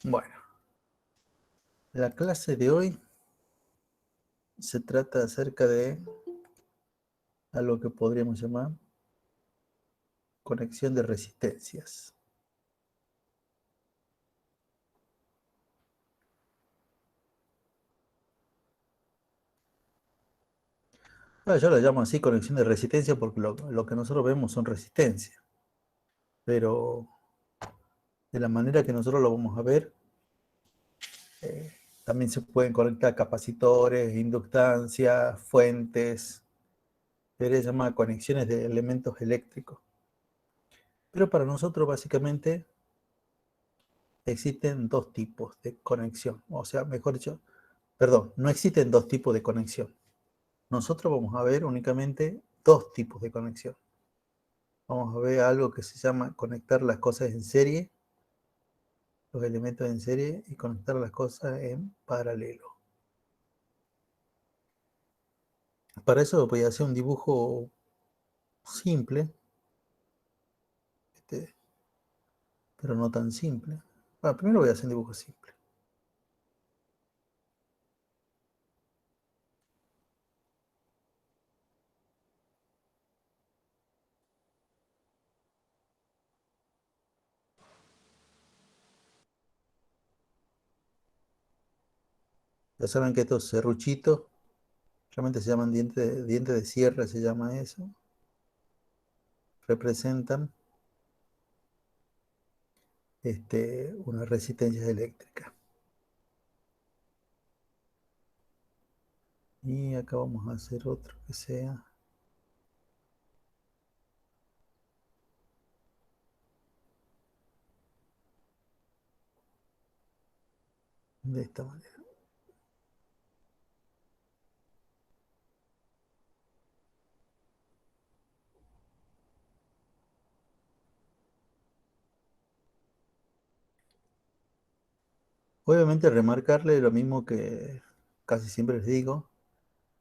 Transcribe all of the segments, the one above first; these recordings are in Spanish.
Bueno, la clase de hoy se trata acerca de algo que podríamos llamar conexión de resistencias. Yo la llamo así conexión de resistencia porque lo que nosotros vemos son resistencias, pero de la manera que nosotros lo vamos a ver, también se pueden conectar capacitores, inductancias, fuentes, se llama conexiones de elementos eléctricos. Pero para nosotros básicamente existen dos tipos de conexión, o sea, mejor dicho, perdón, no existen dos tipos de conexión. Nosotros vamos a ver únicamente dos tipos de conexión. Vamos a ver algo que se llama conectar las cosas en serie, los elementos en serie, y conectar las cosas en paralelo. Para eso voy a hacer un dibujo simple, pero no tan simple. Bueno, primero voy a hacer un dibujo simple. Ya saben que estos serruchitos realmente se llaman dientes de sierra, se llama eso. Representan una resistencia eléctrica. Y acá vamos a hacer otro que sea de esta manera. Obviamente remarcarle lo mismo que casi siempre les digo,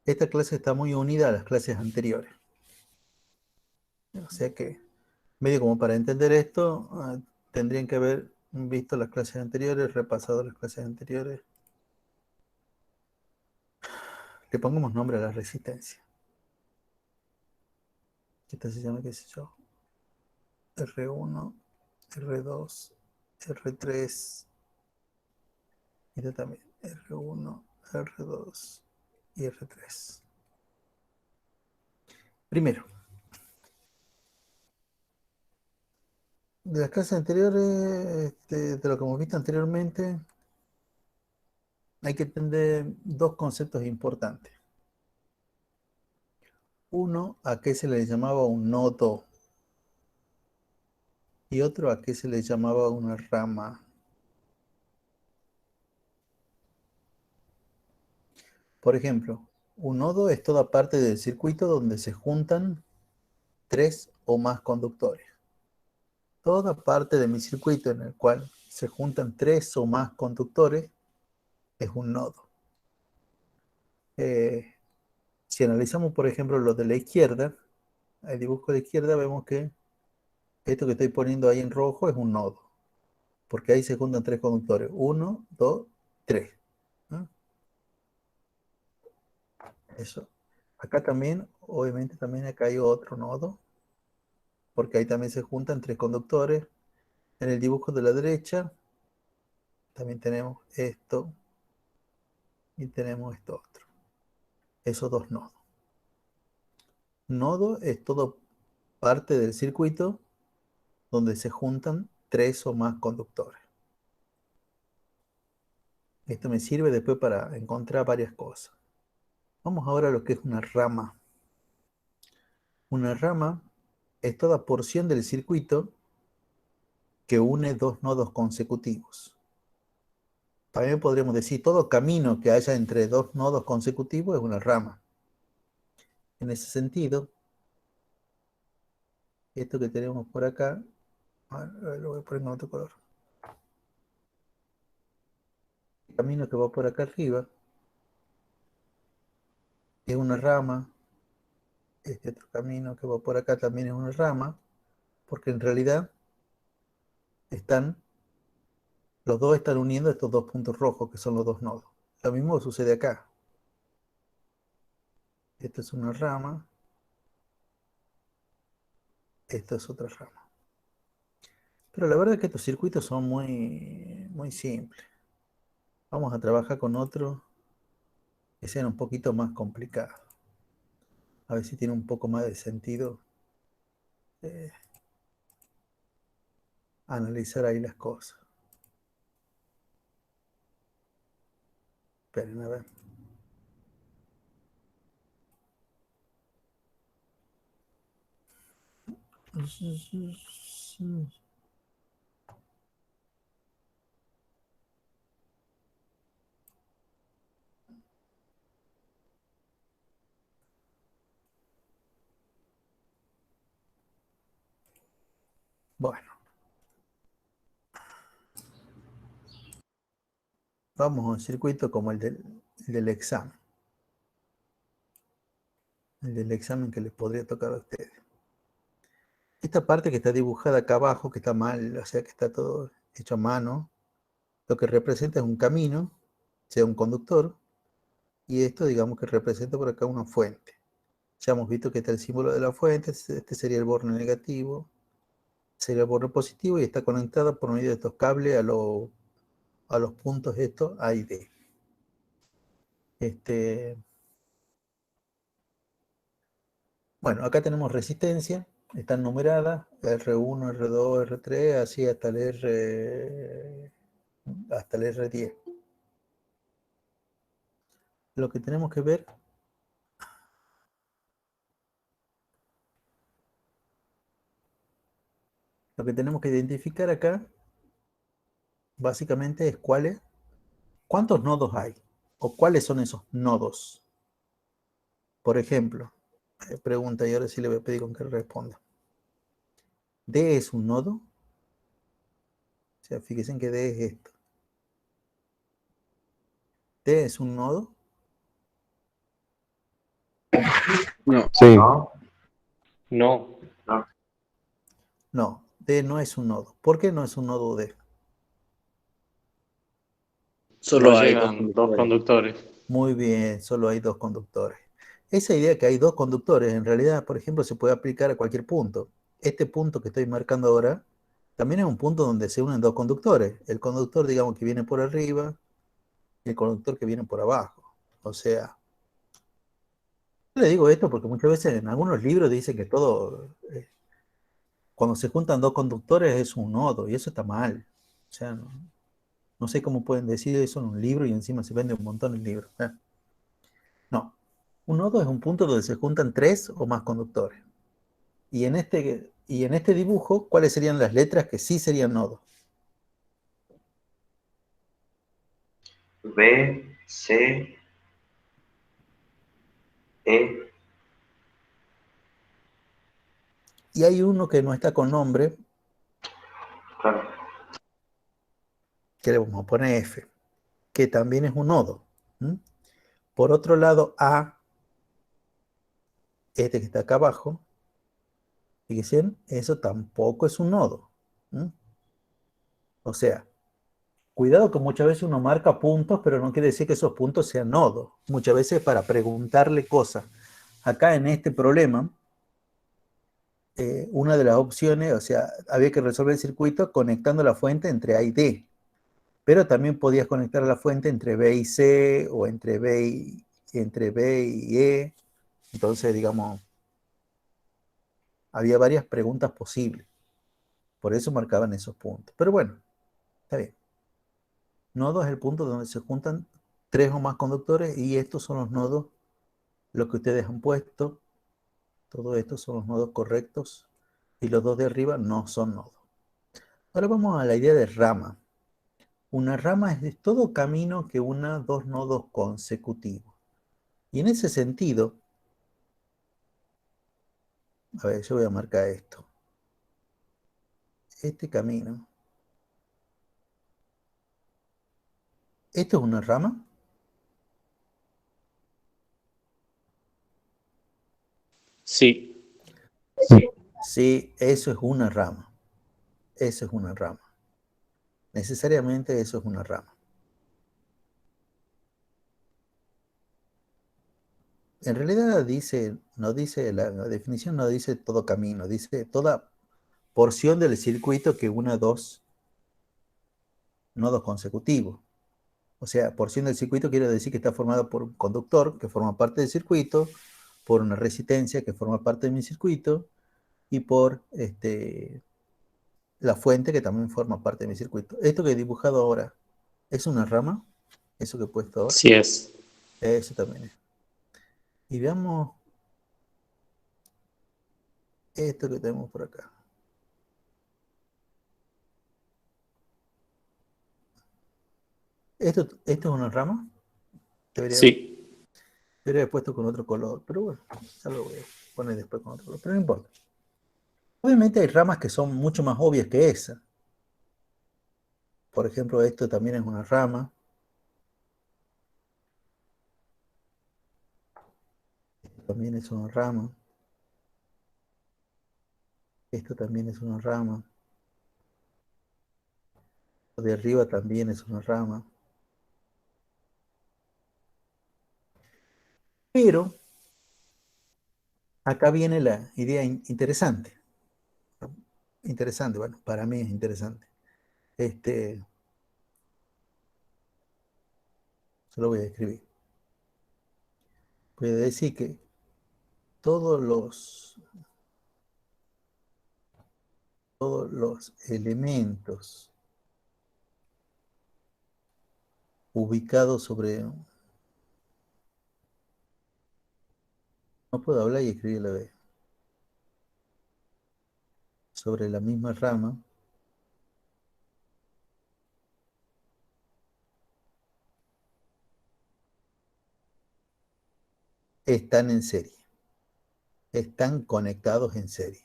esta clase está muy unida a las clases anteriores. O sea que, medio como para entender esto, tendrían que haber visto las clases anteriores, repasado las clases anteriores. Le pongamos nombre a la resistencia. Esta se llama, qué sé yo, R1, R2, R3. Y esta también, R1, R2 y R3. Primero, de las clases anteriores, de lo que hemos visto anteriormente, hay que entender dos conceptos importantes. Uno, a qué se le llamaba un nodo, y otro, a qué se le llamaba una rama. Por ejemplo, un nodo es toda parte del circuito donde se juntan tres o más conductores. Toda parte de mi circuito en el cual se juntan tres o más conductores es un nodo. Eh, si analizamos, por ejemplo, lo de la izquierda, el dibujo de la izquierda, vemos que esto que estoy poniendo ahí en rojo es un nodo, porque ahí se juntan tres conductores. Uno, dos, tres. ¿No? Eso. Acá también, obviamente, también acá hay otro nodo, porque ahí también se juntan tres conductores. En el dibujo de la derecha también tenemos esto y tenemos esto otro. Esos dos nodos. Nodo es todo parte del circuito donde se juntan tres o más conductores. Esto me sirve después para encontrar varias cosas. Vamos ahora a lo que es una rama. Una rama es toda porción del circuito que une dos nodos consecutivos. También podríamos decir todo camino que haya entre dos nodos consecutivos es una rama. En ese sentido, esto que tenemos por acá, lo voy a poner en otro color. El camino que va por acá arriba es una rama. Este otro camino que va por acá también es una rama, porque en realidad están Los dos están uniendo estos dos puntos rojos, que son los dos nodos. Lo mismo sucede acá. Esta es una rama. Esta es otra rama. Pero la verdad es que estos circuitos son muy simples. Vamos a trabajar con otros que sean un poquito más complicados. A ver si tiene un poco más de sentido analizar ahí las cosas. Esperen a ver. Bueno, vamos a un circuito como el del examen. El del examen que les podría tocar a ustedes. Esta parte que está dibujada acá abajo, que está mal, o sea que está todo hecho a mano, lo que representa es un camino, sea un conductor, y esto digamos que representa por acá una fuente. Ya hemos visto que está el símbolo de la fuente, este sería el borne negativo, sería el borne positivo y está conectada por medio de estos cables a los puntos estos A y D. Bueno, acá tenemos resistencia, están numeradas, R1, R2, R3, así hasta el R10. Lo que tenemos que ver, lo que tenemos que identificar acá, básicamente es cuántos nodos hay, o cuáles son esos nodos. Por ejemplo, pregunta y ahora sí le voy a pedir con que responda. ¿D es un nodo? O sea, fíjense que D es esto. ¿D es un nodo? No. Sí. No. No, D no es un nodo. ¿Por qué no es un nodo D? Solo No hay dos llegan dos conductores. Muy bien, solo hay dos conductores. Esa idea que hay dos conductores, en realidad, por ejemplo, se puede aplicar a cualquier punto. Este punto que estoy marcando ahora, también es un punto donde se unen dos conductores. El conductor, digamos, que viene por arriba y el conductor que viene por abajo. O sea, yo le digo esto porque muchas veces en algunos libros dicen que cuando se juntan dos conductores es un nodo, y eso está mal. O sea, no sé cómo pueden decir eso en un libro y encima se vende un montón el libro. No, un nodo es un punto donde se juntan tres o más conductores. Y en este dibujo, ¿cuáles serían las letras que sí serían nodos? B, C, E. Y hay uno que no está con nombre, Claro. que le vamos a poner F, que también es un nodo. ¿Mm? Por otro lado, A, este que está acá abajo, fíjense, eso tampoco es un nodo. ¿Mm? O sea, cuidado que muchas veces uno marca puntos, pero no quiere decir que esos puntos sean nodos. Muchas veces para preguntarle cosas. Acá en este problema, una de las opciones, o sea, había que resolver el circuito conectando la fuente entre A y D, pero también podías conectar la fuente entre B y C o entre B y E. Entonces, digamos, había varias preguntas posibles. Por eso marcaban esos puntos. Pero bueno, está bien. Nodo es el punto donde se juntan tres o más conductores y estos son los nodos, los que ustedes han puesto. Todos estos son los nodos correctos y los dos de arriba no son nodos. Ahora vamos a la idea de rama. Una rama es de todo camino que una dos nodos consecutivos. Y en ese sentido, a ver, yo voy a marcar esto. Este camino. ¿Esto es una rama? Sí. Sí, eso es una rama. Eso es una rama. Necesariamente eso es una rama. En realidad no dice, la definición no dice todo camino, dice toda porción del circuito que una dos nodos consecutivos. O sea, porción del circuito quiere decir que está formado por un conductor que forma parte del circuito, por una resistencia que forma parte de mi circuito y por la fuente que también forma parte de mi circuito. Esto que he dibujado ahora, ¿es una rama? Eso que he puesto ahora. Sí es. Eso también es. Y veamos esto que tenemos por acá. ¿Esto es una rama? Sí. Debería haber puesto con otro color, pero bueno, ya lo voy a poner después con otro color, pero no importa. Obviamente hay ramas que son mucho más obvias que esa. Por ejemplo, esto también es una rama. Esto también es una rama. Esto también es una rama. Lo de arriba también es una rama. Pero acá viene la idea interesante. Interesante, bueno, para mí es interesante. Se lo voy a escribir. Voy a decir que todos los elementos ubicados sobre... No puedo hablar y escribir a la vez. Sobre la misma rama están en serie. Están conectados en serie.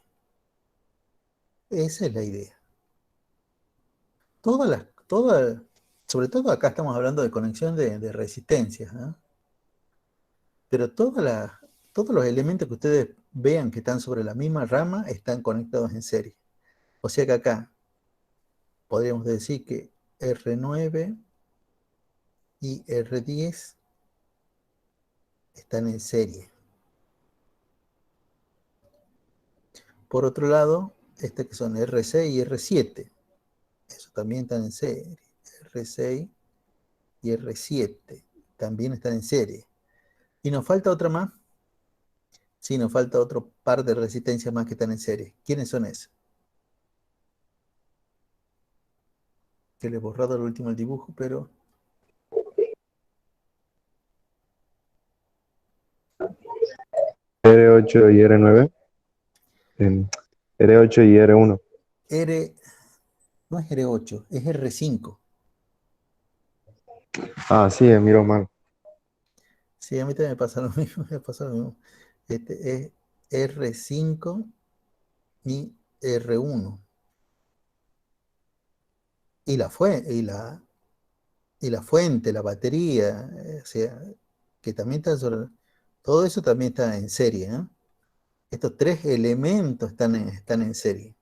Esa es la idea. Sobre todo acá estamos hablando de conexión de resistencias, ¿eh? Pero todos los elementos que ustedes vean que están sobre la misma rama están conectados en serie. O sea que acá podríamos decir que R9 y R10 están en serie. Por otro lado, que son R6 y R7, eso también están en serie. R6 y R7 también están en serie. ¿Y nos falta otra más? Sí, nos falta otro par de resistencias más que están en serie. ¿Quiénes son esos? Que le he borrado al último el dibujo, pero... R8 y R9. R8 y R1. No es R8, es R5. Ah, sí, miro mal. Sí, a mí también me pasa lo mismo, me pasa lo mismo. Este es R5 y R1. Y la fuente, la batería, o sea, que también está sobre... Todo eso también está en serie, ¿eh? Estos tres elementos están en serie.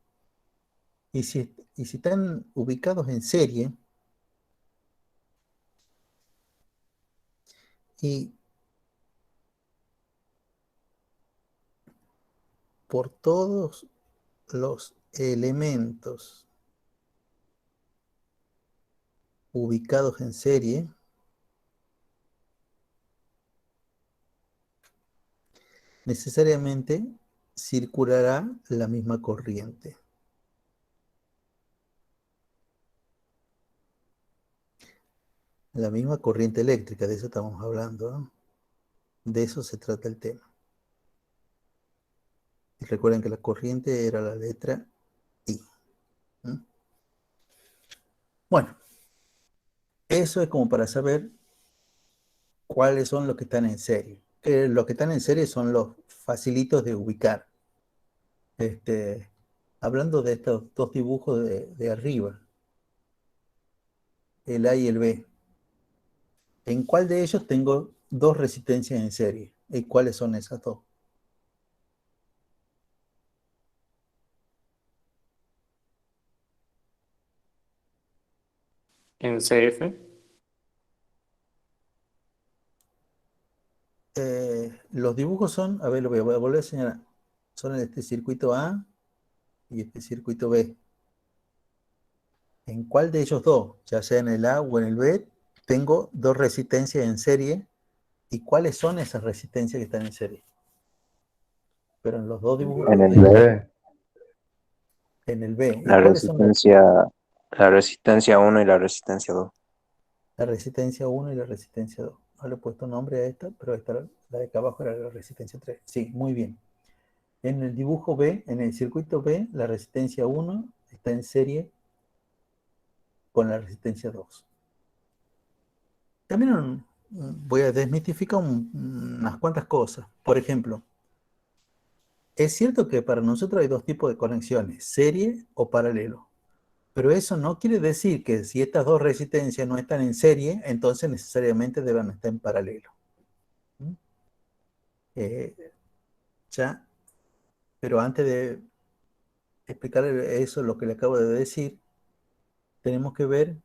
Y si están ubicados en serie, y por todos los elementos ubicados en serie, necesariamente circulará la misma corriente. La misma corriente eléctrica, de eso estamos hablando, ¿no? De eso se trata el tema. Y recuerden que la corriente era la letra I. ¿Mm? Bueno, eso es como para saber cuáles son los que están en serie. Los que están en serie son los facilitos de ubicar. Hablando de estos dos dibujos de arriba, el A y el B, ¿en cuál de ellos tengo dos resistencias en serie? ¿Y cuáles son esas dos? En CF. Los dibujos son, a ver, lo voy a volver a señalar, son este circuito A y este circuito B. ¿En cuál de ellos dos, ya sea en el A o en el B, tengo dos resistencias en serie? ¿Y cuáles son esas resistencias que están en serie? Pero en los dos dibujos, En el B. en el B. ¿Y la cuáles son resistencia 1 y la resistencia 2. la resistencia 1 y la resistencia 2? No le he puesto nombre a esta, pero esta, la de acá abajo era la resistencia 3. Sí, muy bien. En el dibujo B, en el circuito B, la resistencia 1 está en serie con la resistencia 2. También voy a desmitificar unas cuantas cosas. Por ejemplo, es cierto que para nosotros hay dos tipos de conexiones, serie o paralelo. Pero eso no quiere decir que si estas dos resistencias no están en serie, entonces necesariamente deben estar en paralelo. ¿Mm? Ya, pero antes de explicar eso, lo que le acabo de decir, tenemos que ver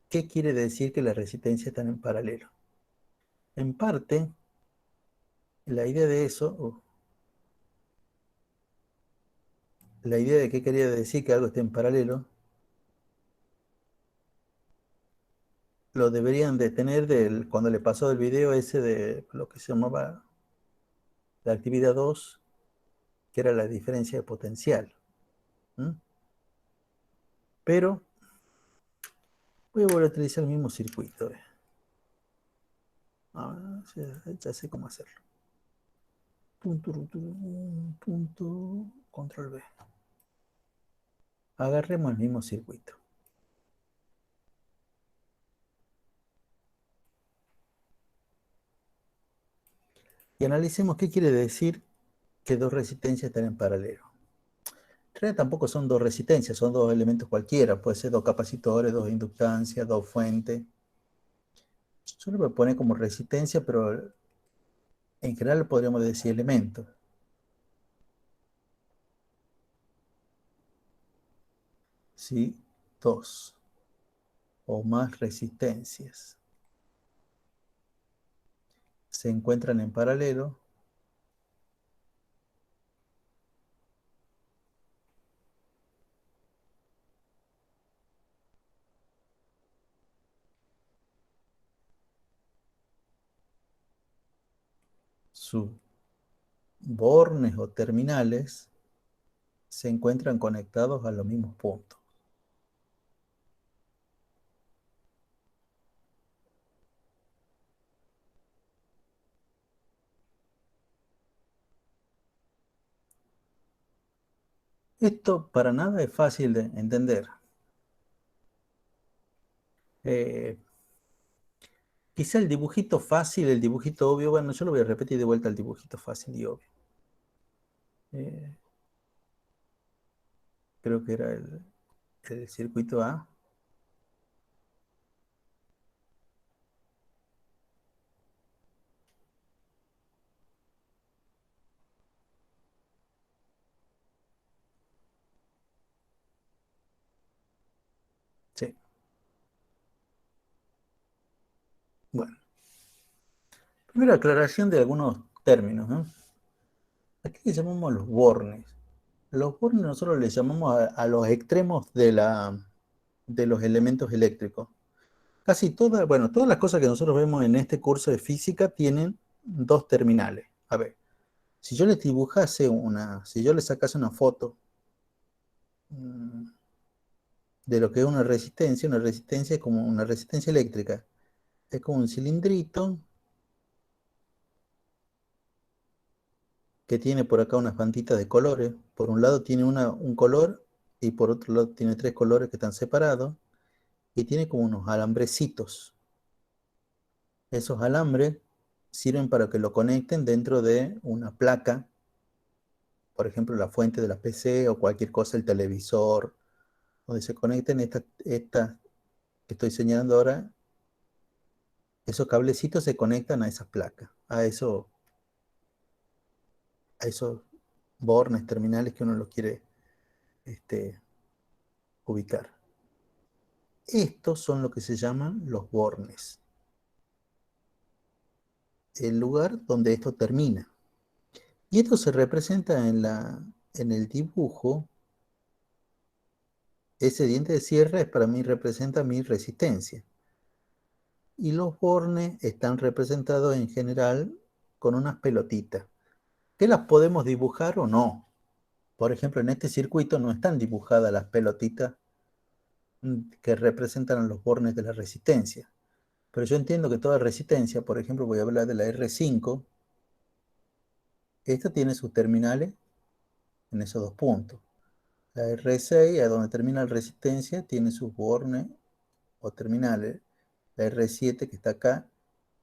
qué quiere decir que las resistencias están en paralelo. En parte, la idea de eso, la idea de qué quería decir que algo esté en paralelo, lo deberían de tener cuando le pasó el video ese de lo que se llamaba la actividad 2, que era la diferencia de potencial. ¿Mm? Pero voy a volver a utilizar el mismo circuito. Ya sé cómo hacerlo. Punto, control B. Agarremos el mismo circuito. Y analicemos qué quiere decir que dos resistencias están en paralelo. En realidad tampoco son dos resistencias, son dos elementos cualquiera. Puede ser dos capacitores, dos inductancias, dos fuentes. Yo lo voy a poner como resistencia, pero en general podríamos decir elemento. Si dos o más resistencias se encuentran en paralelo, sus bornes o terminales se encuentran conectados a los mismos puntos. Esto para nada es fácil de entender. Eh, Quizá el dibujito fácil, el dibujito obvio, bueno, yo lo voy a repetir de vuelta el dibujito fácil y obvio. Eh, Creo que era el circuito A. Sí, bueno. Primero aclaración de algunos términos, ¿no? Aquí le llamamos los bornes. Los bornes nosotros le llamamos a los extremos de los elementos eléctricos. Casi todas, bueno, todas las cosas que nosotros vemos en este curso de física tienen dos terminales. A ver, si yo les dibujase si yo les sacase una foto mm, de lo que es una resistencia es como una resistencia eléctrica. Es como un cilindrito que tiene por acá unas banditas de colores. Por un lado tiene un color y por otro lado tiene tres colores que están separados y tiene como unos alambrecitos. Esos alambres sirven para que lo conecten dentro de una placa, por ejemplo, la fuente de la PC o cualquier cosa, el televisor, donde se conecten esta que estoy señalando ahora, esos cablecitos se conectan a esas placas, a esos bornes terminales que uno los quiere este, ubicar. Estos son lo que se llaman los bornes. El lugar donde esto termina. Y esto se representa en el dibujo. Ese diente de sierra para mí representa mi resistencia. Y los bornes están representados en general con unas pelotitas, que las podemos dibujar o no. Por ejemplo, en este circuito no están dibujadas las pelotitas que representan los bornes de la resistencia. Pero yo entiendo que toda resistencia, por ejemplo, voy a hablar de la R5, esta tiene sus terminales en esos dos puntos. La R6, a donde termina la resistencia, tiene sus bornes o terminales. La R7 que está acá,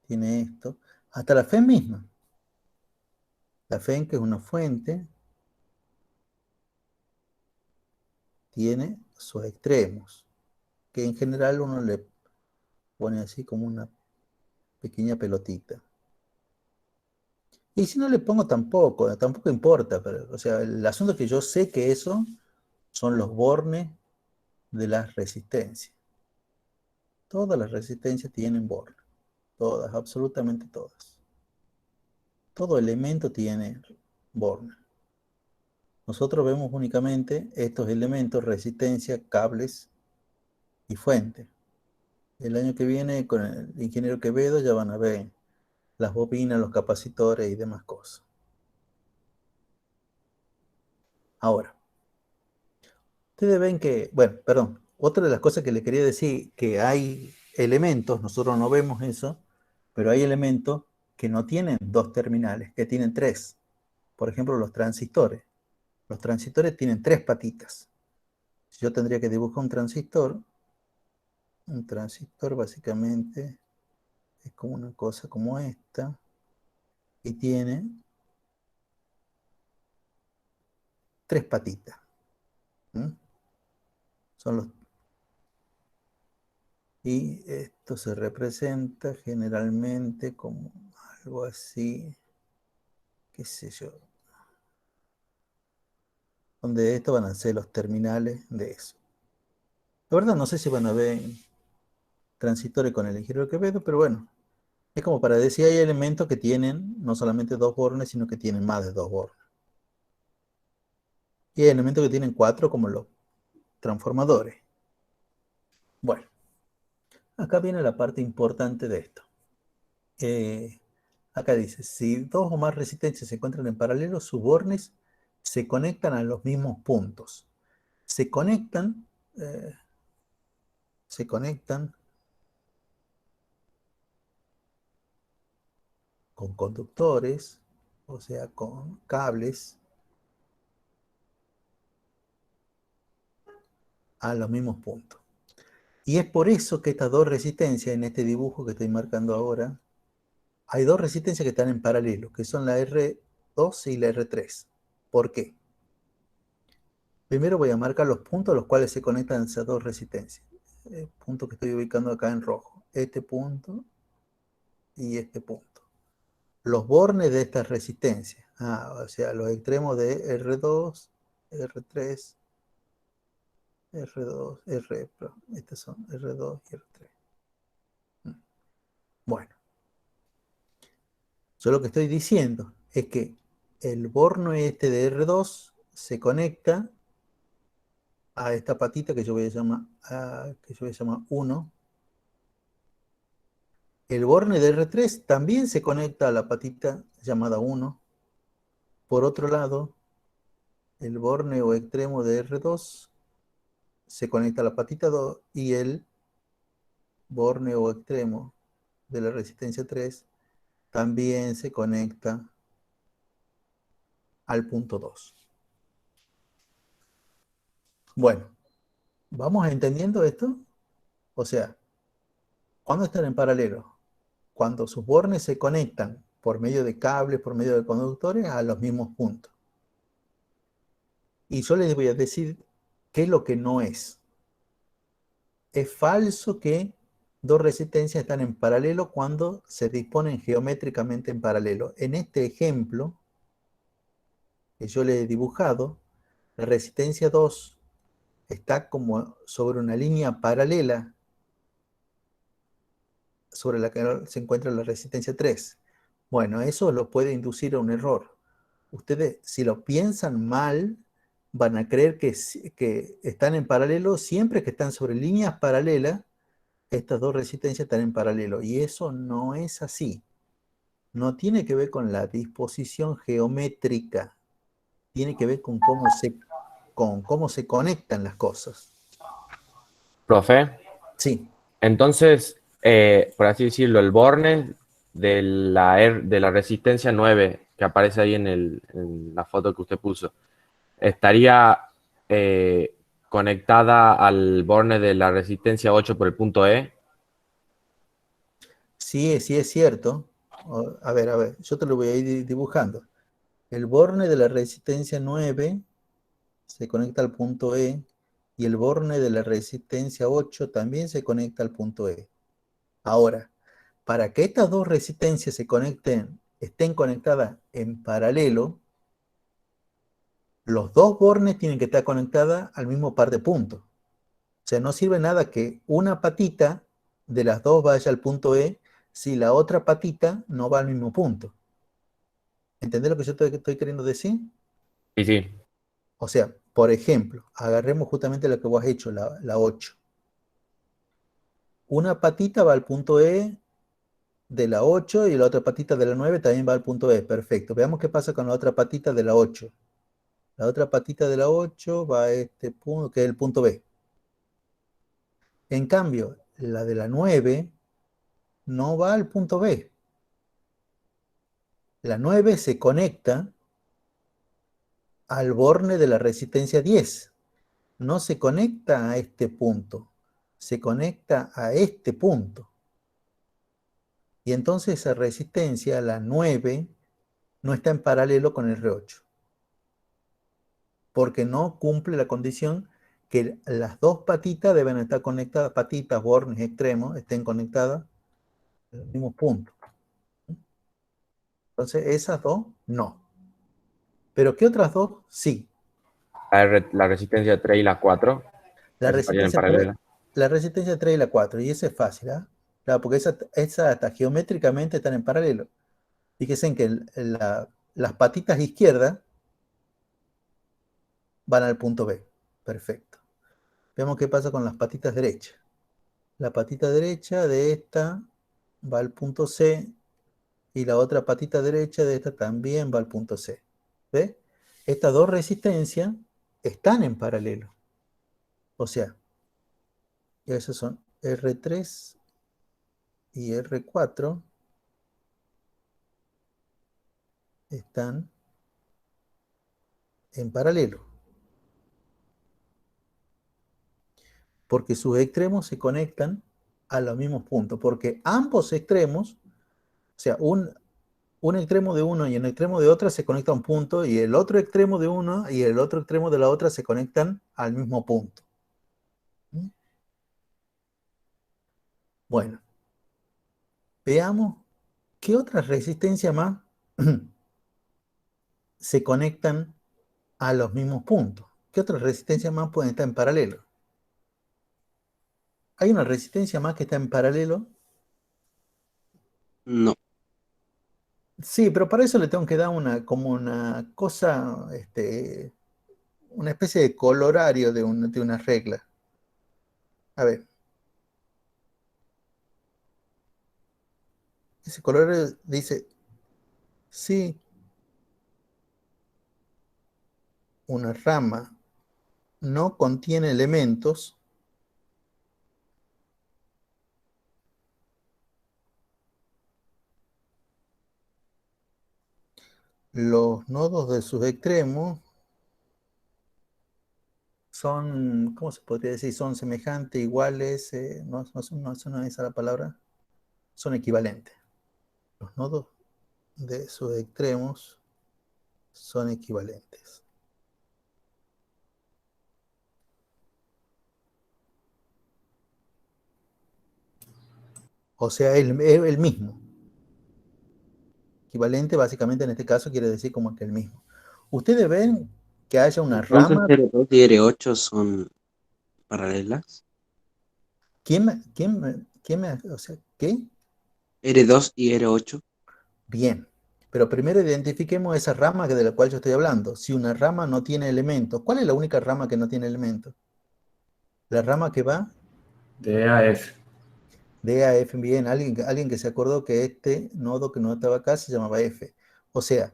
tiene esto. Hasta la FEN misma. La FEN, que es una fuente, tiene sus extremos, que en general uno le pone así como una pequeña pelotita. Y si no le pongo tampoco importa, pero, o sea, el asunto es que yo sé que eso son los bornes de las resistencias. Todas las resistencias tienen bornes, todas, absolutamente todas. Todo elemento tiene bornes. Nosotros vemos únicamente estos elementos, resistencia, cables y fuente. El año que viene con el ingeniero Quevedo ya van a ver las bobinas, los capacitores y demás cosas. Ahora, ustedes ven que, bueno, perdón, otra de las cosas que le quería decir, que hay elementos, nosotros no vemos eso, pero hay elementos que no tienen dos terminales, que tienen tres. Por ejemplo, los transistores. Los transistores tienen tres patitas. Si yo tendría que dibujar un transistor básicamente es como una cosa como esta, y tiene tres patitas. Son los... Y esto se representa generalmente como algo así, qué sé yo, donde estos van a ser los terminales de eso. La verdad no sé si van a ver transistores con el ingeniero Quevedo, pero bueno, es como para decir, hay elementos que tienen no solamente dos bornes, sino que tienen más de dos bornes. Y hay elementos que tienen cuatro, como los transformadores. Bueno, acá viene la parte importante de esto. Acá dice, si dos o más resistencias se encuentran en paralelo, sus bornes se conectan a los mismos puntos. Se conectan con conductores, o sea, con cables, a los mismos puntos. Y es por eso que estas dos resistencias, en este dibujo que estoy marcando ahora, hay dos resistencias que están en paralelo, que son la R2 y la R3. ¿Por qué? Primero voy a marcar los puntos a los cuales se conectan esas dos resistencias. El punto que estoy ubicando acá en rojo. Este punto y este punto. Los bornes de estas resistencias. O sea, los extremos de R2, R3, R2, R. Estos son R2 y R3. Bueno. Yo lo que estoy diciendo es que el borne este de R2 se conecta a esta patita que yo voy a llamar 1. El borne de R3 también se conecta a la patita llamada 1. Por otro lado, el borne o extremo de R2 se conecta a la patita 2 y el borne o extremo de la resistencia 3 también se conecta al punto 2. Bueno, ¿vamos entendiendo esto? O sea, ¿cuándo están en paralelo? Cuando sus bornes se conectan por medio de cables, por medio de conductores a los mismos puntos. Y yo les voy a decir qué es lo que no es. Es falso que dos resistencias están en paralelo cuando se disponen geométricamente en paralelo. En este ejemplo que yo le he dibujado, la resistencia 2 está como sobre una línea paralela sobre la que se encuentra la resistencia 3. Bueno, eso lo puede inducir a un error. Ustedes, si lo piensan mal, van a creer que están en paralelo. Siempre que están sobre líneas paralelas, estas dos resistencias están en paralelo. Y eso no es así. No tiene que ver con la disposición geométrica. Tiene que ver con cómo se conectan las cosas. Profe, Sí. entonces, por así decirlo, el borne de de la resistencia 9 que aparece ahí en la foto que usted puso, estaría conectada al borne de la resistencia 8 por el punto E. Sí, sí es cierto. A ver, yo te lo voy a ir dibujando. El borne de la resistencia 9 se conecta al punto E y el borne de la resistencia 8 también se conecta al punto E. Ahora, para que estas dos resistencias estén conectadas en paralelo, los dos bornes tienen que estar conectadas al mismo par de puntos. O sea, no sirve nada que una patita de las dos vaya al punto E si la otra patita no va al mismo punto. ¿Entendés lo que yo estoy queriendo decir? Sí, sí. O sea, por ejemplo, agarremos justamente lo que vos has hecho, la 8. Una patita va al punto E de la 8 y la otra patita de la 9 también va al punto E. Perfecto. Veamos qué pasa con la otra patita de la 8. La otra patita de la 8 va a este punto, que es el punto B. En cambio, la de la 9 no va al punto B. La 9 se conecta al borne de la resistencia 10. No se conecta a este punto, se conecta a este punto. Y entonces esa resistencia, la 9, no está en paralelo con el R8. Porque no cumple la condición que las dos patitas deben estar conectadas, patitas, bornes extremos, estén conectadas al mismo punto. Entonces esas dos, no. Pero ¿qué otras dos? Sí. La resistencia 3 y la 4, La esas estarían en resistencia 3, paralela. la resistencia 3 y la 4, y esa es fácil, ¿ah? Claro, porque esa hasta geométricamente están en paralelo. Fíjense en que las patitas izquierdas van al punto B. Perfecto. Veamos qué pasa con las patitas derechas. La patita derecha de esta va al punto C y la otra patita derecha de esta también va al punto C. ¿Ve? Estas dos resistencias están en paralelo. O sea, esos son R3 y R4 están en paralelo. Porque sus extremos se conectan a los mismos puntos. Porque ambos extremos, o sea, un extremo de uno y un extremo de otra se conecta a un punto y el otro extremo de uno y el otro extremo de la otra se conectan al mismo punto. ¿Mm? Bueno, veamos qué otras resistencias más se conectan a los mismos puntos. ¿Qué otras resistencias más pueden estar en paralelo? ¿Hay una resistencia más que está en paralelo? No, Sí, pero para eso le tengo que dar como una cosa, una especie de colorario de una regla. A ver, ese colorario dice, si una rama no contiene elementos, los nodos de sus extremos son, ¿cómo se podría decir? Son semejantes, iguales, no es esa la palabra, son equivalentes. Los nodos de sus extremos son equivalentes. O sea, el mismo. Equivalente, básicamente, en este caso, quiere decir como que el mismo. Ustedes ven que haya una entonces rama. R2 y R8 son paralelas. O sea, ¿qué? R2 y R8. Bien, pero primero identifiquemos esa rama de la cual yo estoy hablando. Si una rama no tiene elementos, ¿cuál es la única rama que no tiene elementos? La rama que va De A a F. de A a F. Bien, alguien que se acordó que este nodo que no estaba acá se llamaba F. O sea,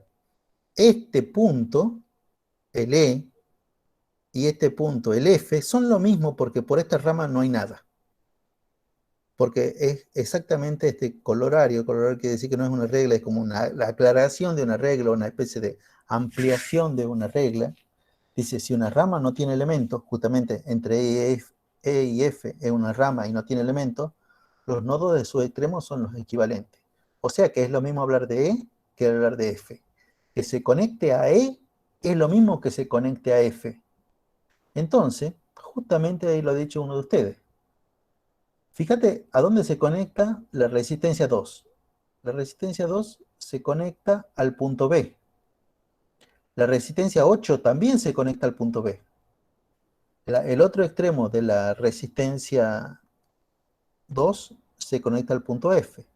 este punto, el E, y este punto, el F, son lo mismo porque por esta rama no hay nada. Porque es exactamente este colorario quiere decir que no es una regla, es como la aclaración de una regla, una especie de ampliación de una regla. Dice, si una rama no tiene elementos, justamente entre E y F es una rama y no tiene elementos, los nodos de sus extremos son los equivalentes. O sea que es lo mismo hablar de E que hablar de F. Que se conecte a E es lo mismo que se conecte a F. Entonces, justamente ahí lo ha dicho uno de ustedes. Fíjate a dónde se conecta la resistencia 2. La resistencia 2 se conecta al punto B. La resistencia 8 también se conecta al punto B. El otro extremo de la resistencia 2 se conecta al punto F.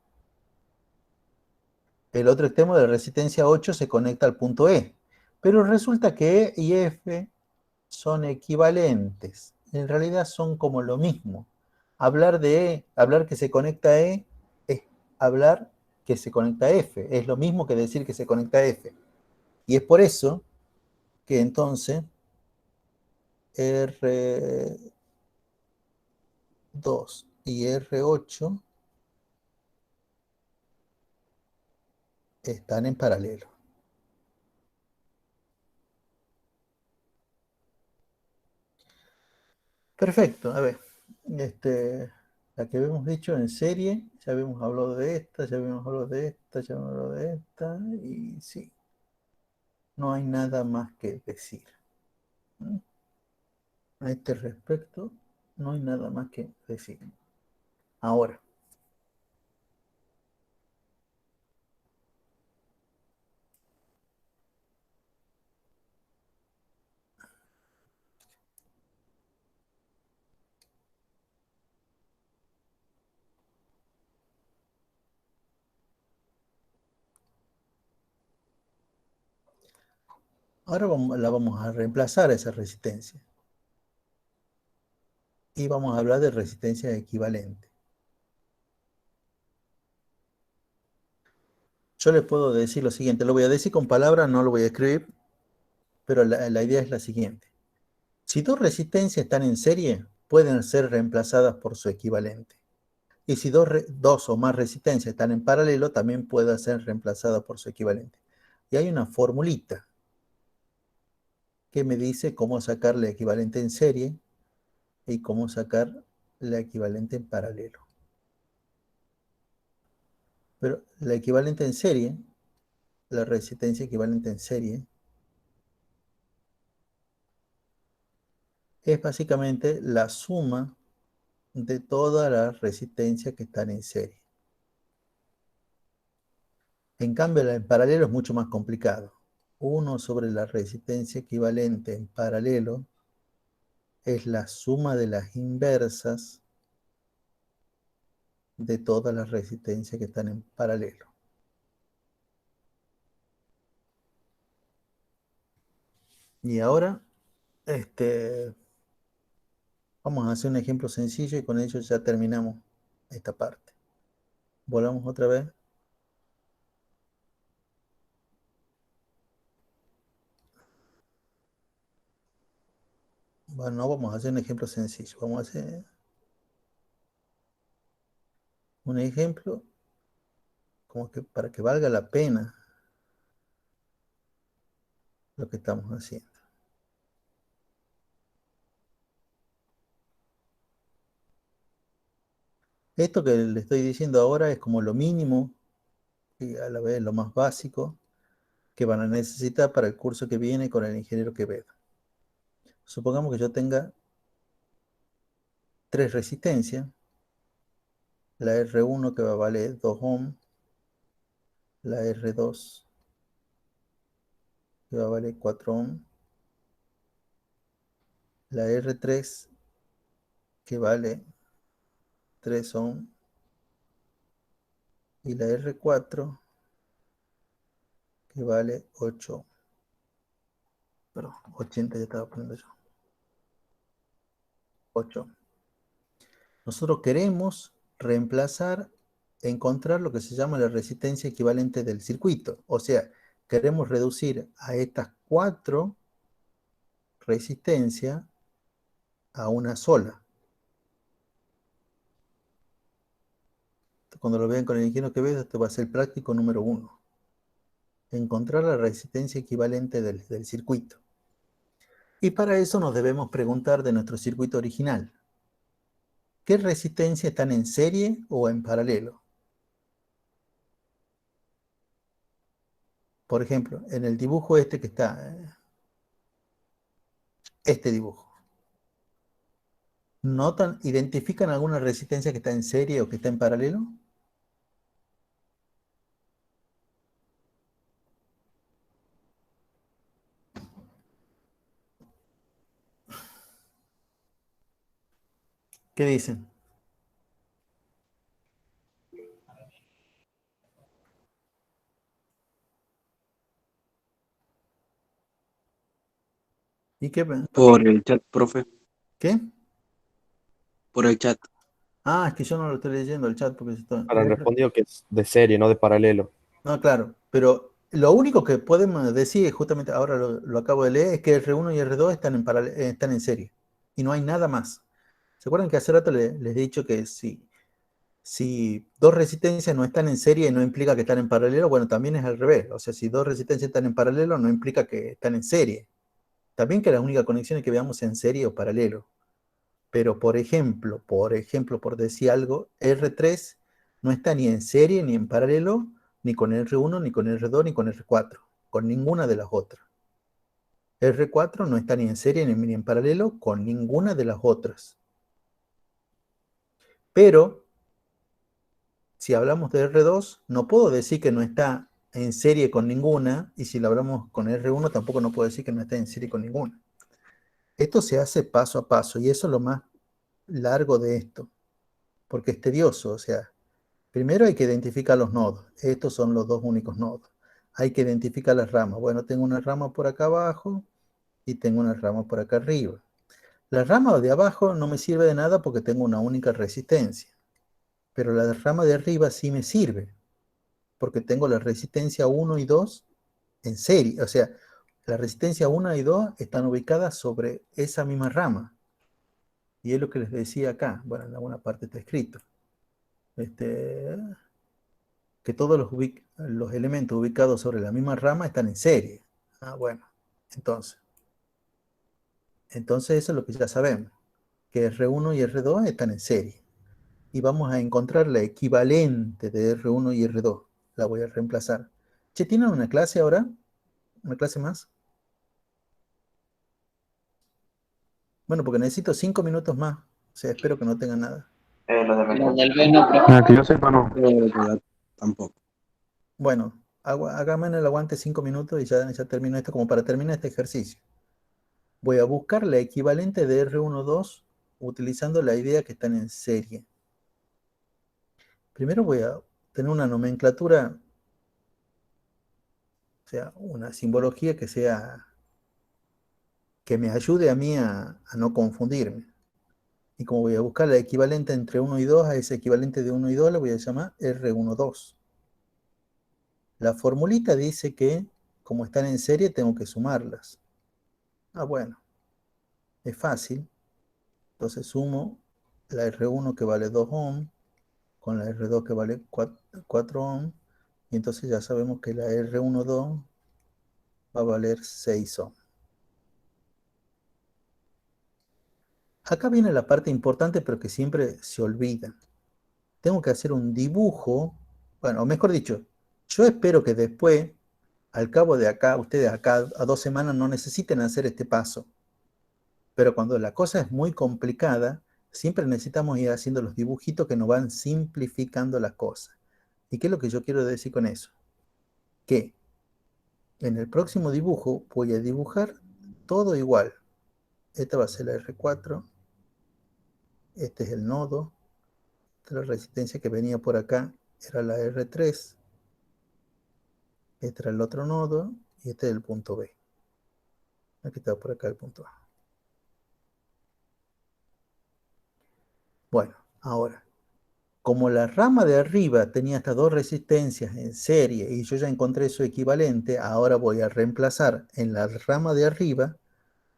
El otro extremo de la resistencia 8 se conecta al punto E. Pero resulta que E y F son equivalentes. En realidad son como lo mismo. Hablar de E, hablar que se conecta a E, es hablar que se conecta a F. Es lo mismo que decir que se conecta a F. Y es por eso que entonces R2 y R8 están en paralelo. Perfecto, a ver. La que habíamos dicho en serie, ya habíamos hablado de esta, ya habíamos hablado de esta, ya habíamos hablado de esta, y sí, no hay nada más que decir. ¿Mm? A este respecto, no hay nada más que decir. Ahora, la vamos a reemplazar esa resistencia. Y vamos a hablar de resistencia equivalente. Yo les puedo decir lo siguiente, lo voy a decir con palabras, no lo voy a escribir, pero la idea es la siguiente. Si dos resistencias están en serie, pueden ser reemplazadas por su equivalente. Y si dos o más resistencias están en paralelo, también pueden ser reemplazadas por su equivalente. Y hay una formulita que me dice cómo sacar la equivalente en serie y cómo sacar la equivalente en paralelo. Pero la equivalente en serie, la resistencia equivalente en serie, es básicamente la suma de todas las resistencias que están en serie. En cambio, la en paralelo es mucho más complicado. 1 sobre la resistencia equivalente en paralelo es la suma de las inversas de todas las resistencias que están en paralelo. Y ahora, vamos a hacer un ejemplo sencillo y con ello ya terminamos esta parte. Volvamos otra vez. Bueno, no vamos a hacer un ejemplo sencillo. Vamos a hacer un ejemplo como que para que valga la pena lo que estamos haciendo. Esto que le estoy diciendo ahora es como lo mínimo y a la vez lo más básico que van a necesitar para el curso que viene con el ingeniero Quevedo. Supongamos que yo tenga 3 resistencias, la R1 que va a valer 2 ohms, la R2 que va a valer 4 ohms, la R3 que vale 3 ohm, y la R4 que vale 8. Perdón, 80 ya estaba poniendo yo. 8. Nosotros queremos reemplazar, encontrar lo que se llama la resistencia equivalente del circuito. O sea, queremos reducir a estas 4 resistencias a una sola. Cuando lo vean con el ingeniero Quevedo, esto va a ser práctico número 1. Encontrar la resistencia equivalente del circuito. Y para eso nos debemos preguntar de nuestro circuito original. ¿Qué resistencias están en serie o en paralelo? Por ejemplo, en el dibujo este que está, este dibujo. ¿Notan, identifican alguna resistencia que está en serie o que está en paralelo? ¿Qué dicen? ¿Y qué? Por el chat, profe. ¿Qué? Por el chat. Ah, es que yo no lo estoy leyendo el chat porque estoy... Han respondido que es de serie, no de paralelo. No, claro, pero lo único que podemos decir, justamente ahora lo acabo de leer, es que R1 y R2 están están en serie y no hay nada más. ¿Se acuerdan que hace rato les he dicho que si 2 resistencias no están en serie no implica que están en paralelo? Bueno, también es al revés. O sea, si 2 resistencias están en paralelo no implica que están en serie. También que las únicas conexiones que veamos en serie o paralelo. Pero por ejemplo, por decir algo, R3 no está ni en serie ni en paralelo, ni con R1, ni con R2, ni con R4, con ninguna de las otras. R4 no está ni en serie ni en paralelo con ninguna de las otras. Pero, si hablamos de R2, no puedo decir que no está en serie con ninguna, y si lo hablamos con R1, tampoco no puedo decir que no está en serie con ninguna. Esto se hace paso a paso, y eso es lo más largo de esto, porque es tedioso. O sea, primero hay que identificar los nodos. Estos son los 2 únicos nodos. Hay que identificar las ramas. Bueno, tengo una rama por acá abajo y tengo una rama por acá arriba. La rama de abajo no me sirve de nada porque tengo una única resistencia. Pero la rama de arriba sí me sirve porque tengo la resistencia 1 y 2 en serie. O sea, la resistencia 1 y 2 están ubicadas sobre esa misma rama. Y es lo que les decía acá. Bueno, en alguna parte está escrito. Que todos los elementos ubicados sobre la misma rama están en serie. Ah, bueno, entonces eso es lo que ya sabemos, que R1 y R2 están en serie. Y vamos a encontrar la equivalente de R1 y R2. La voy a reemplazar. Che, ¿tienen una clase ahora? ¿Una clase más? Bueno, porque necesito 5 minutos más. O sea, espero que no tengan nada. Los de Los Mendoza. del B no, profe. Ah, que yo sepa, no. Tampoco. Bueno, hágame el aguante 5 minutos y ya termino esto, como para terminar este ejercicio. Voy a buscar la equivalente de R12 utilizando la idea que están en serie. Primero voy a tener una nomenclatura, o sea, una simbología que me ayude a mí a no confundirme. Y como voy a buscar la equivalente entre 1 y 2, a ese equivalente de 1 y 2 le voy a llamar R12. La formulita dice que, como están en serie, tengo que sumarlas. Ah, bueno, es fácil. Entonces sumo la R1 que vale 2 ohm con la R2 que vale 4 ohm, y entonces ya sabemos que la R12 va a valer 6 ohm. Acá viene la parte importante, pero que siempre se olvida. Tengo que hacer un dibujo, bueno, o mejor dicho, yo espero que después, al cabo de acá, ustedes acá a 2 semanas no necesiten hacer este paso. Pero cuando la cosa es muy complicada, siempre necesitamos ir haciendo los dibujitos que nos van simplificando las cosas. ¿Y qué es lo que yo quiero decir con eso? Que en el próximo dibujo voy a dibujar todo igual. Esta va a ser la R4. Este es el nodo. La resistencia que venía por acá era la R3. Este era el otro nodo y este es el punto B. Aquí está por acá el punto A. Bueno, ahora, como la rama de arriba tenía estas dos resistencias en serie y yo ya encontré su equivalente, ahora voy a reemplazar en la rama de arriba,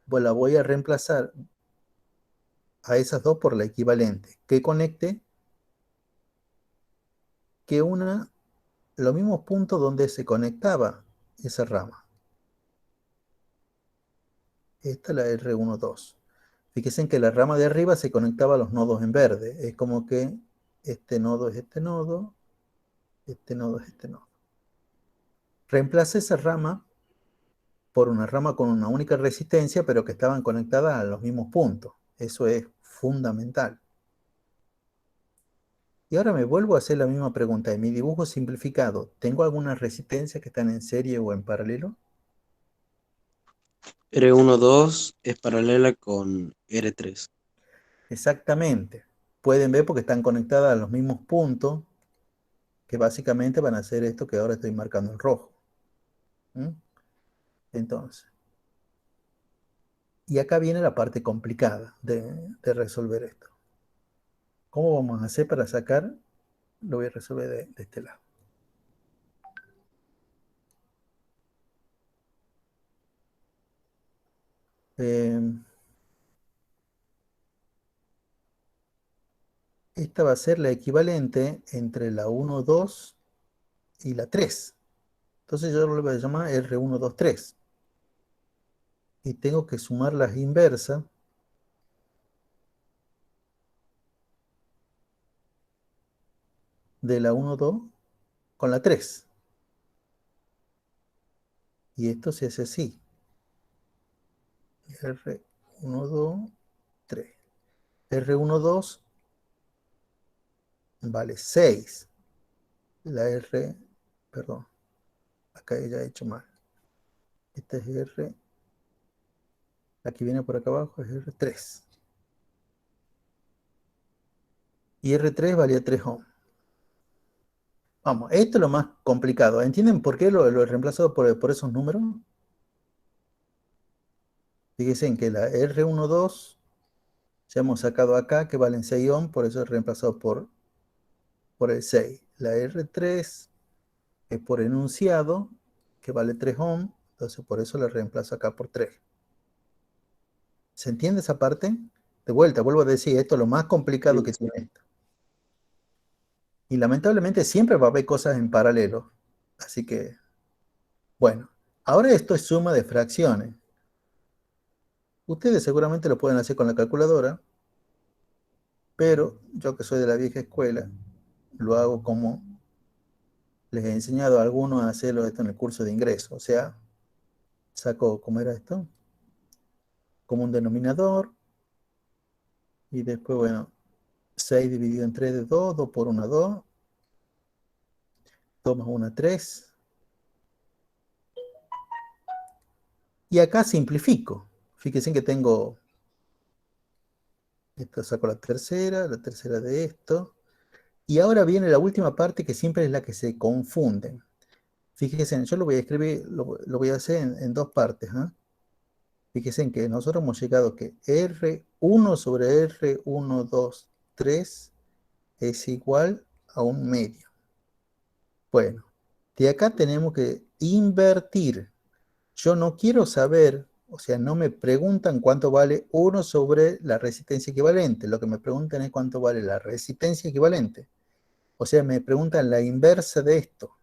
la voy a reemplazar a esas dos por la equivalente. Que conecte que una los mismos puntos donde se conectaba esa rama. Esta es la R12. Fíjense que la rama de arriba se conectaba a los nodos en verde. Es como que este nodo es este nodo, este nodo es este nodo. Reemplacé esa rama por una rama con una única resistencia, pero que estaban conectadas a los mismos puntos. Eso es fundamental. Y ahora me vuelvo a hacer la misma pregunta. En mi dibujo simplificado, ¿tengo algunas resistencias que están en serie o en paralelo? R12 es paralela con R3. Exactamente. Pueden ver porque están conectadas a los mismos puntos, que básicamente van a ser esto que ahora estoy marcando en rojo. ¿Mm? Entonces, y acá viene la parte complicada de resolver esto. ¿Cómo vamos a hacer para sacar? Lo voy a resolver de este lado. Esta va a ser la equivalente entre la 1, 2 y la 3. Entonces yo lo voy a llamar R1, 2, 3. Y tengo que sumar las inversas de la 1, 2 con la 3. Y esto se hace así. R1, 2, 3. R1, 2 vale 6. La R, perdón, acá ya he hecho mal. Esta es R, la que viene por acá abajo es R3. Y R3 valía 3 ohms. Vamos, esto es lo más complicado. ¿Entienden por qué lo he reemplazado por esos números? Fíjense en que la R12 ya hemos sacado acá que valen 6 ohms, por eso he reemplazado por el 6. La R3 es por enunciado, que vale 3 ohms, entonces por eso la reemplazo acá por 3. ¿Se entiende esa parte? De vuelta, vuelvo a decir, esto es lo más complicado que tiene esto. Y lamentablemente siempre va a haber cosas en paralelo. Así que, bueno, ahora esto es suma de fracciones. Ustedes seguramente lo pueden hacer con la calculadora, pero yo que soy de la vieja escuela, lo hago como les he enseñado a algunos a hacerlo esto en el curso de ingreso. O sea, saco, ¿cómo era esto? Como un denominador. Y después, bueno, 6 dividido en 3 de 2, 2 por 1, 2. 2 más 1, 3. Y acá simplifico. Fíjense que tengo, esto saco la tercera de esto. Y ahora viene la última parte que siempre es la que se confunden. Fíjense, yo lo voy a escribir, lo voy a hacer en dos partes. ¿Eh? Fíjense en que nosotros hemos llegado que R1 sobre R1, 2, 3 es igual a un medio. Bueno, de acá tenemos que invertir. Yo no quiero saber, o sea, no me preguntan cuánto vale 1 sobre la resistencia equivalente. Lo que me preguntan es cuánto vale la resistencia equivalente. O sea, me preguntan la inversa de esto.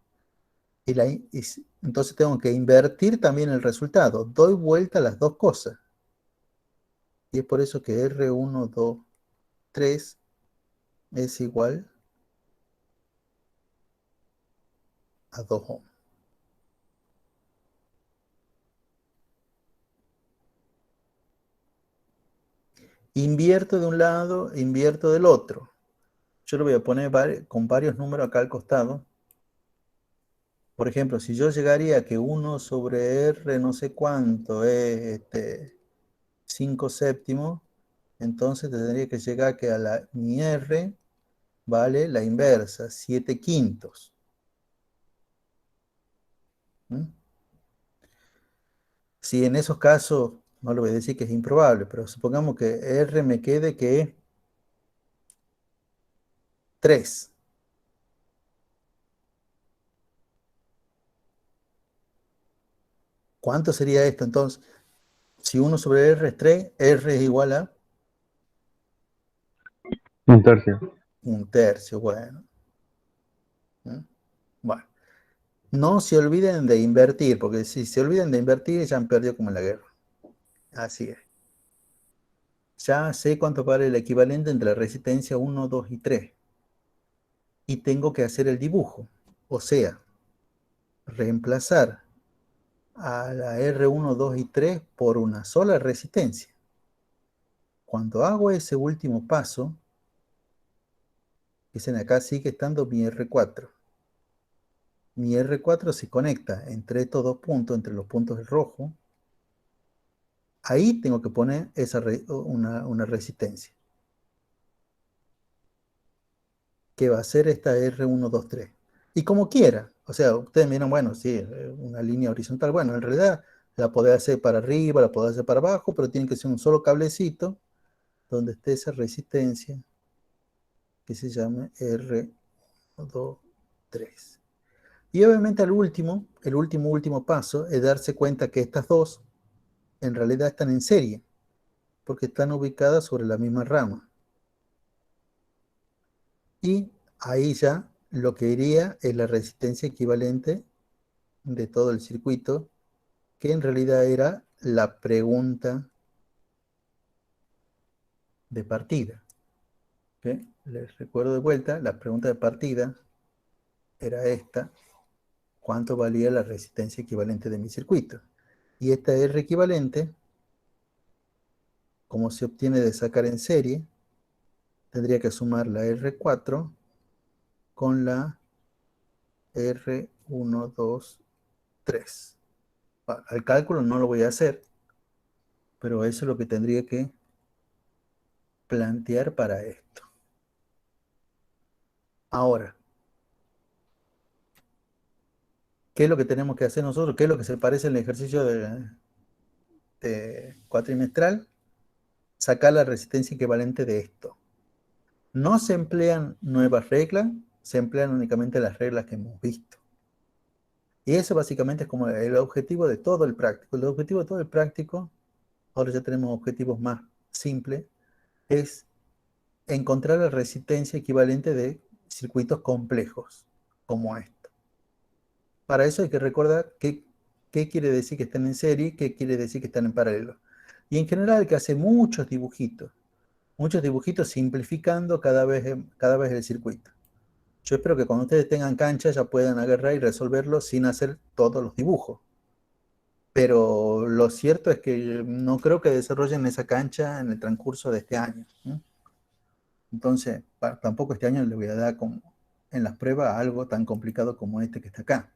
Entonces tengo que invertir también el resultado. Doy vuelta a las dos cosas. Y es por eso que R1, 2, 3 es igual a 2 ohms. Invierto de un lado, invierto del otro. Yo lo voy a poner con varios números acá al costado. Por ejemplo, si yo llegaría a que 1 sobre R no sé cuánto es 5 séptimos, Entonces tendría que llegar que mi R vale la inversa, 7/5. ¿Mm? Si en esos casos, no le voy a decir que es improbable, pero supongamos que R me quede que 3. ¿Cuánto sería esto entonces? Si 1 sobre R es 3, R es igual a Un tercio. 1/3. Bueno. ¿Mm? Bueno. No se olviden de invertir, porque si se olvidan de invertir, ya han perdido como en la guerra. Así es. Ya sé cuánto vale el equivalente entre la resistencia 1, 2 y 3. Y tengo que hacer el dibujo. O sea, reemplazar a la R1, 2 y 3 por una sola resistencia. Cuando hago ese último paso, dicen acá sigue estando mi R4. Mi R4 se conecta entre estos dos puntos, entre los puntos del rojo. Ahí tengo que poner una resistencia, que va a ser esta R1, 2, 3. Y como quiera, o sea, ustedes miran, bueno, sí, una línea horizontal, bueno, en realidad la podés hacer para arriba, la podés hacer para abajo, pero tiene que ser un solo cablecito donde esté esa resistencia que se llama R1, 2, 3. Y obviamente el último paso es darse cuenta que estas dos en realidad están en serie, porque están ubicadas sobre la misma rama. Y ahí ya lo que iría es la resistencia equivalente de todo el circuito, que en realidad era la pregunta de partida. ¿Okay? Les recuerdo de vuelta, la pregunta de partida era esta: ¿cuánto valía la resistencia equivalente de mi circuito? Y esta R equivalente, como se obtiene de sacar en serie, tendría que sumar la R4 con la R1, 2, 3. Al cálculo no lo voy a hacer, pero eso es lo que tendría que plantear para esto. Ahora, ¿qué es lo que tenemos que hacer nosotros? ¿Qué es lo que se parece al ejercicio de cuatrimestral? Sacar la resistencia equivalente de esto. No se emplean nuevas reglas, se emplean únicamente las reglas que hemos visto. Y eso básicamente es como el objetivo de todo el práctico. El objetivo de todo el práctico, ahora ya tenemos objetivos más simples, es encontrar la resistencia equivalente de circuitos complejos, como esto. Para eso hay que recordar qué quiere decir que están en serie, qué quiere decir que están en paralelo. Y en general que hace muchos dibujitos simplificando cada vez el circuito. Yo espero que cuando ustedes tengan cancha ya puedan agarrar y resolverlo sin hacer todos los dibujos. Pero lo cierto es que no creo que desarrollen esa cancha en el transcurso de este año, ¿no? Entonces, tampoco este año les voy a dar como en las pruebas algo tan complicado como este que está acá.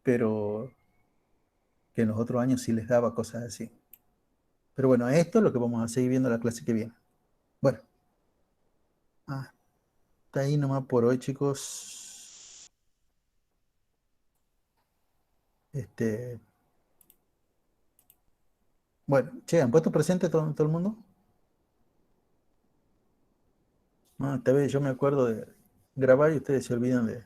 Pero que en los otros años sí les daba cosas así. Pero bueno, esto es lo que vamos a seguir viendo la clase que viene. Bueno, hasta ahí nomás por hoy, chicos. Bueno, che, ¿han puesto presente todo el mundo? Tal vez yo me acuerdo de grabar y ustedes se olvidan de